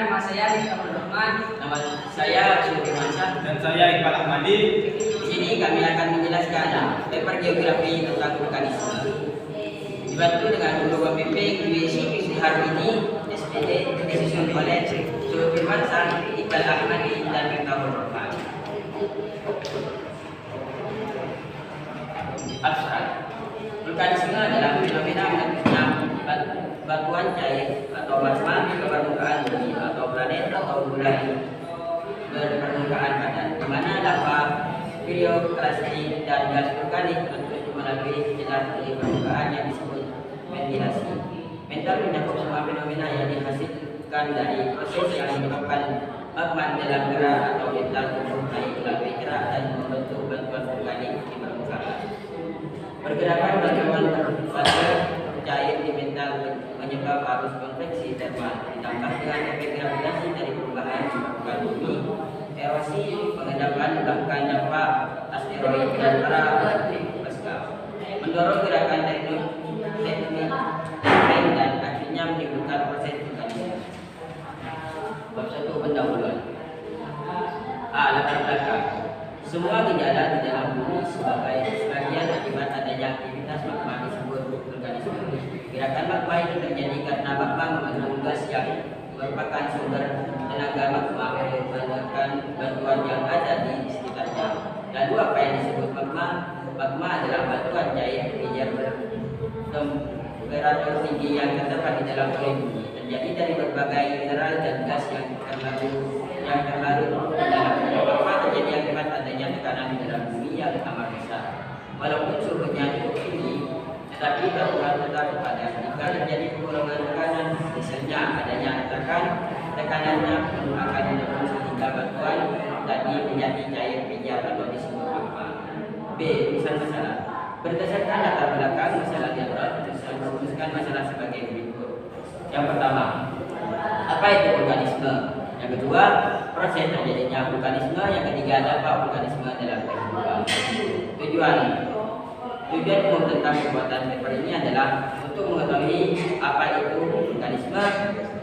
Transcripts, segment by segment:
nama saya Rizka Rahman. Nama saya Syukur Mansyah. Dan saya Iqbal Ahmadi. Di sini kami akan menjelaskan paper geografi tentang vulkanisme. Dibantu dengan guru pembimbing UISI Harmini, SPD, disusun oleh Syukur Mansyah, Iqbal Ahmadi, dan Miftahul Rahman. Abstrak. Vulkanisme adalah fenomena meletusnya batuan cair atau magma ke permukaan bumi atau planet atau bulan berpermukaan padat, di mana lava, piroklastik, dan gas vulkanik meletus melalui celah di permukaan yang disebut ventilasi. Mental mencakup semua fenomena yang dihasilkan dari proses yang menyebabkan magma dalam gerak atau mental tubuh naik melalui gerak dan membentuk batuan vulkanik di permukaan. Pergerakan batuan cair di mental menyebab arus konveksi termal, ditambah dengan efek gravitasi dari perubahan permukaan bumi, erosi, pengendapan, bahkan dampak asteroid dan para pasca, mendorong gerakan tektonik dan akhirnya menimbulkan proses vulkanisme. Bab 1 pendahuluan. Latar belakang. Semua gejala di dalam bumi sebagai sebagian akibat adanya aktivitas magma disebut vulkanisme. Gerakan magma itu terjadi karena magma mengandung gas yang merupakan sumber tenaga magma menggunakan batuan yang ada di sekitarnya. Lalu apa yang disebut magma? Magma adalah batuan cair pijar bertemperatur tinggi yang terdapat di dalam oleh bumi, terjadi dari berbagai mineral dan gas yang terlarut di dalam bumi. Magma terjadi akibat adanya tekanan di dalam bumi yang amat besar. Walaupun suhunya cukup tinggi, tetapi batuan tetap padat. Jika terjadi pengurangan tekanan, misalnya adanya tekanannya akan menurun sehingga batuan tadi menjadi cair pijar atau disebut magma. B. Misal masalah. Berdasarkan latar belakang masalah di atas, bisa merumuskan masalah sebagai berikut. Yang pertama, apa itu vulkanisme? Yang kedua, proses terjadinya vulkanisme. Yang ketiga, dampak vulkanisme dalam kehidupan. Tujuan umum tentang pembuatan paper ini adalah untuk mengetahui apa itu vulkanisme.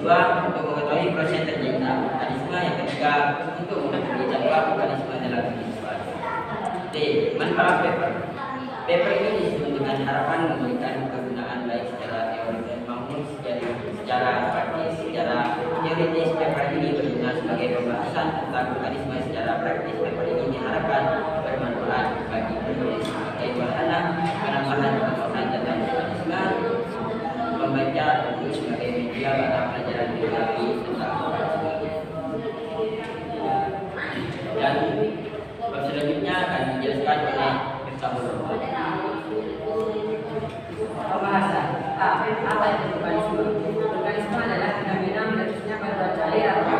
Dua, untuk mengetahui proses terjadinya vulkanisme. Yang ketiga, untuk mengetahui dampak vulkanisme dalam kehidupan. D. Manfaat paper. Paper ini disusun dengan harapan memberikan kegunaan baik secara teori maupun secara praktis. Secara teoritis, paper ini berguna sebagai pembahasan tentang vulkanisme. Secara praktis, paper ini diharapkan bermanfaat bagi penulis sebagai wahana penambahan pengetahuan tentang vulkanisme, membaca buku sebagai media mata pelajaran geografi tentang vulkanisme. Dan bab selanjutnya akan dijelaskan oleh Miftahul Rahman. Pembahasan. Apa itu vulkanisme? Vulkanisme adalah fenomena meletusnya batuan cair atau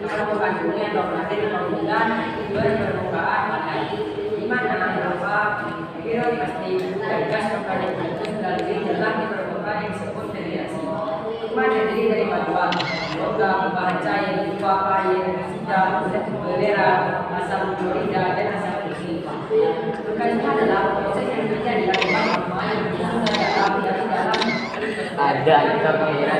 permukaan bumi atau planet atau bulan berpermukaan padat, di mana lava, piroklastik, dan gas vulkanik meletus melalui celah di permukaan yang disebut ventilasi. Magma terdiri dari batuan, logam, bahan cair, uap air, arida, belerang, asam klorida, dan asam sulfur. Vulkanisme adalah proses yang terjadi akibat magma yang berasal dari dalam Ada kamera.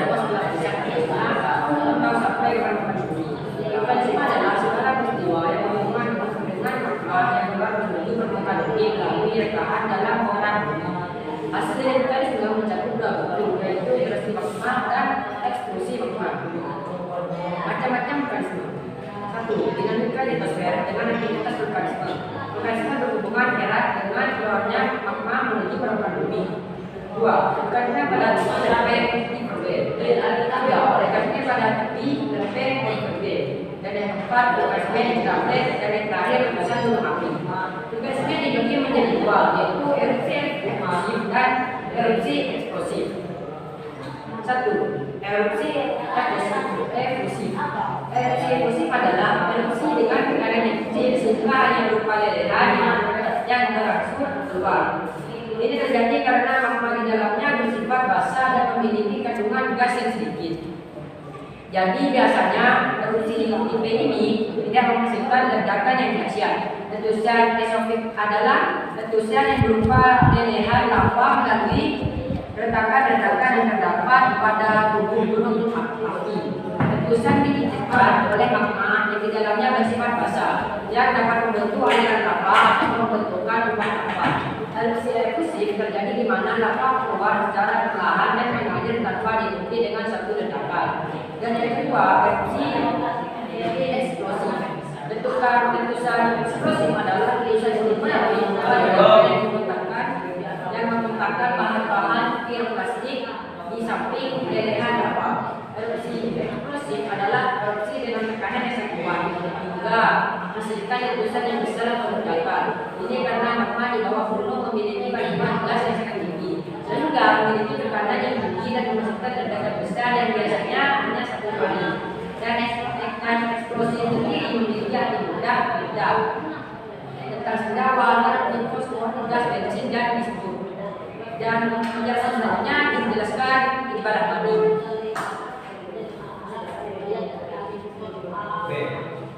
atau sampai ke permukaan bumi. Vulkanisme adalah segala peristiwa yang berhubungan dengan magma yang keluar menuju permukaan bumi melalui rekahan dalam koran bumi. Hasil vulkanisme mencakup dua bentuk, yaitu erupsi magma dan eksplosi magma. Macam-macam vulkanisme. 1. Dinamika litosfer dengan aktivitas vulkanisme. Vulkanisme berhubungan erat dengan keluarnya magma menuju permukaan bumi. 2. Vulkanisme pada survei infrared. 3. Vulkanisme pada tepi survei infrared. Dan yang keempat, vulkanisme infrared. Dan yang terakhir, letusan gunung api. Vulkanisme dibagi menjadi dua, yaitu erupsi eksplosif dan erupsi eksplosif. 1. Erupsi eksplosif. Erupsi eksplosif adalah erupsi dengan tekanan yang kecil sehingga hanya berupa lelehan yang berangsur keluar. Ini terjadi karena magma di dalamnya bersifat basah dan memiliki kandungan gas yang sedikit. Jadi biasanya erupsi tipe ini tidak menghasilkan ledakan yang dahsyat. Letusan eksplosif adalah letusan yang berupa lelehan lava melalui retakan-retakan yang terdapat pada tubuh gunung api. Letusan di yang dapat membentuk aliran lava atau membentukkan lubang lava. Erupsi efusif terjadi di mana lava keluar secara perlahan dan mengalir tanpa diikuti dengan satu ledakan. Dan yang kedua, erupsi eksplosif. Bentukan eksplosif adalah tulisan yang membentangkan bahan-bahan piroklastik di samping deretan lava. Erupsi eksplosif adalah erupsi dengan tekanan yang sangat kuat hingga menghasilkan letusan yang besar atau ledakan. Ini karena magma di bawah gunung memiliki volume gas yang sangat tinggi, sehingga memiliki tekanan yang tinggi dan menghasilkan ledakan besar yang biasanya hanya satu kali. Dan eksplosif sendiri memiliki arti mudah meledak. Tentang senyawa, karbon, fosfor, gas, bensin, dan disebut. Dan penjelasan selanjutnya dijelaskan di barat tabur. B.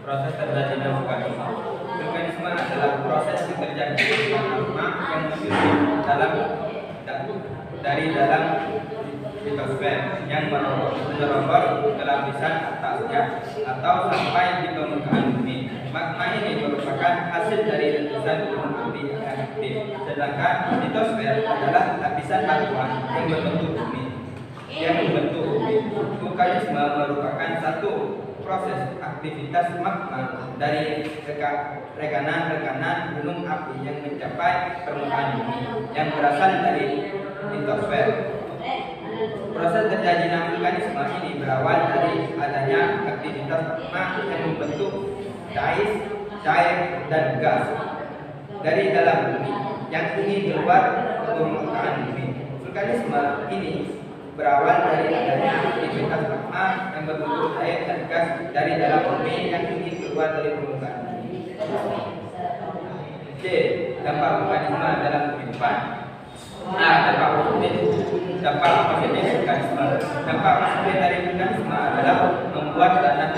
Proses terjadinya vulkanisme. Vulkanisme adalah proses yang terjadi di magma yang menyusut dari dalam litosfer yang merombak ke lapisan atasnya atau sampai di permukaan bumi. Magma ini merupakan hasil dari letusan gunung api yang aktif, sedangkan litosfer adalah lapisan batuan yang membentuk bumi. Vulkanisme merupakan satu proses aktivitas magma dari rekanan gunung api yang mencapai permukaan bumi yang berasal dari litosfer. Proses terjadinya vulkanisme ini berawal dari adanya aktivitas magma yang membentuk cair dan gas dari dalam bumi yang ingin keluar ke permukaan bumi. Vulkanisme ini berawal dari adanya aktivitas magma yang berbentuk air dan gas dari dalam bumi yang ingin keluar dari permukaan bumi. C. Dampak vulkanisme dalam kehidupan. Dampak positif vulkanisme. Dampak positif dari vulkanisme adalah membuat tanah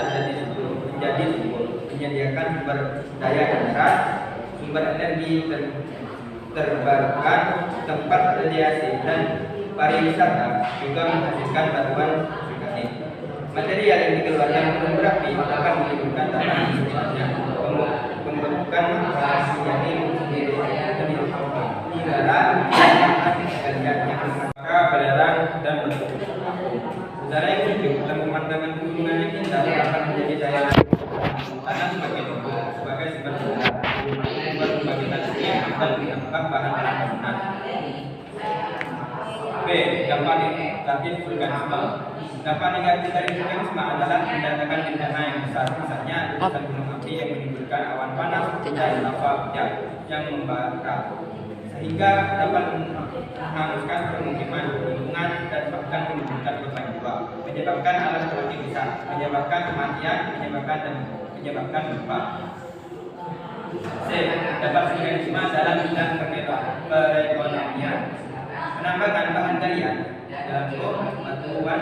menjadi subur, menyediakan sumber daya darat, sumber energi terbarukan, tempat radiasi dan pariwisata, juga menghasilkan batuan vulkanik. Material yang dikeluarkan gunung berapi dapat menimbulkan tanah di sekitarnya, pembentukan menjadi maka belerang dan bentuk. Secara yang tujuh dan pemandangan gunungan yang indah akan menjadi daya tanah sebagai tubuh, sebagai sumber daya, sebagai energi dan dianggap bahan dalam bangunan. B. Dampak negatif vulkanisme. Dampak negatif dari vulkanisme adalah mendatangkan bencana yang besar, misalnya letusan gunung api yang menimbulkan awan panas dan lava hujan yang membakar, sehingga dapat menghanguskan permukiman, lingkungan, dan bahkan menimbulkan korban jiwa, menyebabkan alat politik besar, menyebabkan kematian, menyebabkan gempa. C. Dampak vulkanisme dalam bidang perekonomian. Penambangan bahan galian dalam batuan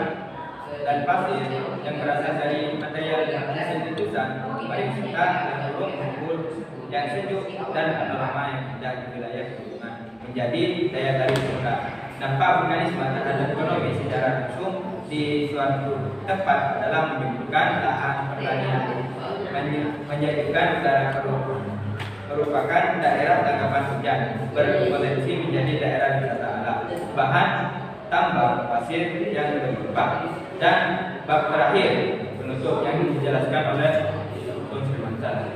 dan pasir yang berasal dari material hasil letusan, pariwisata yang turun mengumpul yang sejuk dan panorama yang indah di wilayah pegunungan menjadi daya tarik wisata. Dampak vulkanisme terhadap ekonomi secara langsung di suatu tempat adalah menyuburkan lahan pertanian, menjadikan udara merupakan daerah tangkapan hujan, berpotensi menjadi daerah wisata alam, bahan tambang pasir yang berkembang. Dan bab terakhir penutup yang dijelaskan oleh Dr. Firmansyah.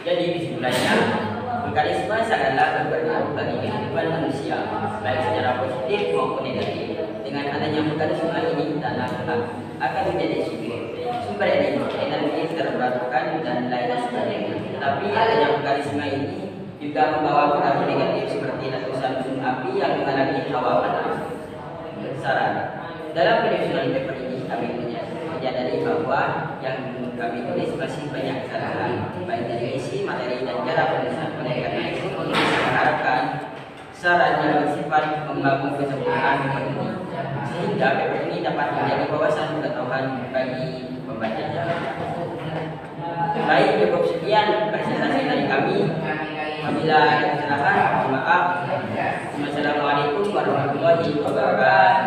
Jadi kesimpulannya, vulkanisme sangatlah berpengaruh bagi kehidupan manusia, baik secara positif maupun negatif. Dengan adanya vulkanisme ini, tanah akan menjadi subur, sumber energi terbarukan dan lain sebagainya. Tetapi adanya vulkanisme ini juga membawa pengaruh negatif seperti letusan gunung api yang mengalami hawa panas. Saran dalam penyusunan paper ini kami menyadari bahwa yang kami tulis masih banyak kesalahan, baik dari isi, materi, dan cara penulisan. Oleh karena itu, kami mengharapkan saran yang bersifat membangun kesempurnaan paper ini, sehingga paper ini dapat menjadi wawasan pengetahuan bagi pembaca. Baik, cukup sekian presentasi dari kami. Apabila ada kesalahan, mohon maaf. Wassalamualaikum warahmatullahi wabarakatuh.